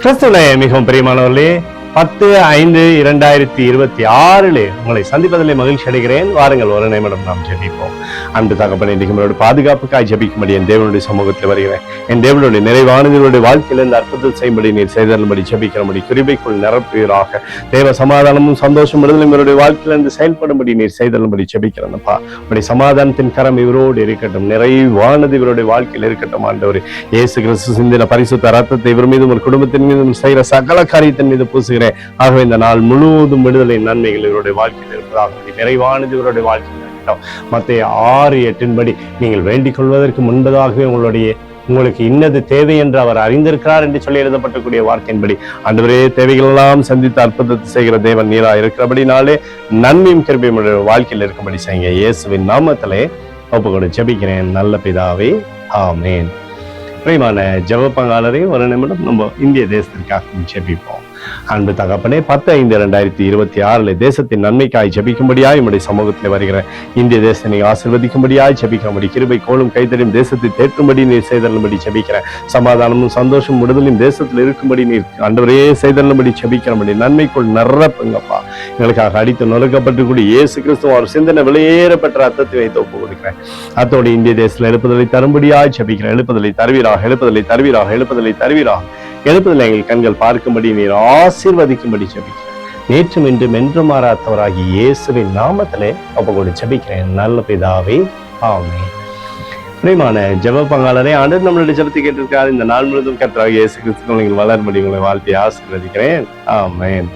கிறிஸ்துவிலே மிகவும் பிரியமானவர்களே, 10/5/2026 உங்களை சந்திப்பதிலே மகிழ்ச்சி அடைகிறேன். வாருங்கள், ஒரு நிமிடம் நாம் ஜெபிப்போம். அன்பு தகப்பனே, இன்றைக்கு நம்மளோட பாதுகாப்புக்காய் ஜெபிக்கும்படி என் தேவனுடைய சமூகத்தில் வருகிறேன். என் தேவனுடைய நிறைவானவர்களுடைய வாழ்க்கையில் இந்த அற்புதம் செய்யும்படி நீர் செய்தபடி ஜெபிக்கிறபடி கிருபைக்குள் நிரப்புவீராக. தேவ சமாதானமும் சந்தோஷம் விடுதலும் இவருடைய வாழ்க்கையில் இருந்து செயல்படும்படி நீர் செய்தபடி ஜெபிக்கிறேன்ப்பா. அப்படி சமாதானத்தின் கரம் இவரோடு இருக்கட்டும், நிறைவானது இவருடைய வாழ்க்கையில் இருக்கட்டும். ஆண்டவரே, இயேசு கிறிஸ்து சிந்தின பரிசுத்த ரத்தத்தை இவர் மீதும் ஒரு குடும்பத்தின் மீதும் செய்கிற சகல காரியத்தின் மீது பூசுகிறேன். ஆகவே இந்த நாள் முழுவதும் விடுதலை நன்மைகள் இவருடைய வாழ்க்கையில் இருப்பதாக நிறைவானது இவருடைய வாழ்க்கையில் இருக்கட்டும். மத்தேயு 6:8 நீங்கள் வேண்டிக் கொள்வதற்கு முன்பதாகவே உங்களுக்கு இன்னது தேவை என்று அவர் அறிந்திருக்கிறார் என்று சொல்லி எழுதப்பட்டக்கூடிய வார்த்தையின்படி ஆண்டவரே, தேவைகள் எல்லாம் சந்தித்து அற்புதத்தை செய்கிற தேவன் நீரா இருக்கிறபடினாலே நன்மையும் கிருபையும் வாழ்க்கையில் இருக்கும்படி செய்யுங்க. இயேசுவின் நாமத்திலே ஒப்புக்கொண்டு ஜெபிக்கிறேன் நல்ல பிதாவே, ஆமேன். பிரியமான ஜெப பங்காளரை ஒரு நிமிடம் நம்ம இந்திய தேசத்திற்காக ஜெபிப்போம். அன்பு தகப்பனே, 10/5/2026 தேசத்தின் நன்மைக்காய் ஜெபிக்கும்படியாய் உம்முடைய சமூகத்தில் வருகிறேன். இந்திய தேசத்தை நீ ஆசீர்வதிக்கும்படியாய் ஜெபிக்கும்படி கிருபை கோலும் கைத்தறியும் தேசத்தை தேற்றும்படி நீர் செய்தருளும்படி ஜெபிக்கிறேன். சமாதானமும் சந்தோஷம் விடுதலும் தேசத்தில் இருக்கும்படி நீர் ஆண்டவரே செய்தருளும்படி ஜெபிக்கிறபடி நன்மைக்குள் நிரப்புங்கப்பா. எங்களுக்காக அடித்து நொறுக்கப்பட்டு இயேசு கிறிஸ்து அவர் சிந்தனை வெளியேறப்பட்ட ரத்தத்தை வைத்து ஒப்பு கொடுக்கிறேன். அத்தோடு இந்திய தேசத்தில் எழுப்புதலை தரும்படியாய் ஜெபிக்கிறேன். எழுப்புதலை தருவீராக, எழுப்புதலை தருவீராக, எழுப்புதலை தருவீராக. எழுப்புதலை எங்கள் கண்கள் பார்க்கும்படி நீர் ஆசீர்வதிக்கும்படி ஜெபிக்கிறேன். நேற்றும் இன்றும் என்றும் மாறாதவராகி இயேசுவின் நாமத்திலே ஒப்புக்கொண்டு ஜெபிக்கிறேன் நல்ல பிதாவே, ஆமென். பிரியமான ஜெப பங்காளரே, ஆண்டவர் நம்மளுடைய ஜெபத்தை கேட்டிருக்காரு. இந்த நாள் முழுவதும் கர்த்தராகிய இயேசு கிறிஸ்து நீங்கள் வளரும்படி உங்களை வாழ்த்தி ஆசீர்வதிக்கிறேன். ஆமென்.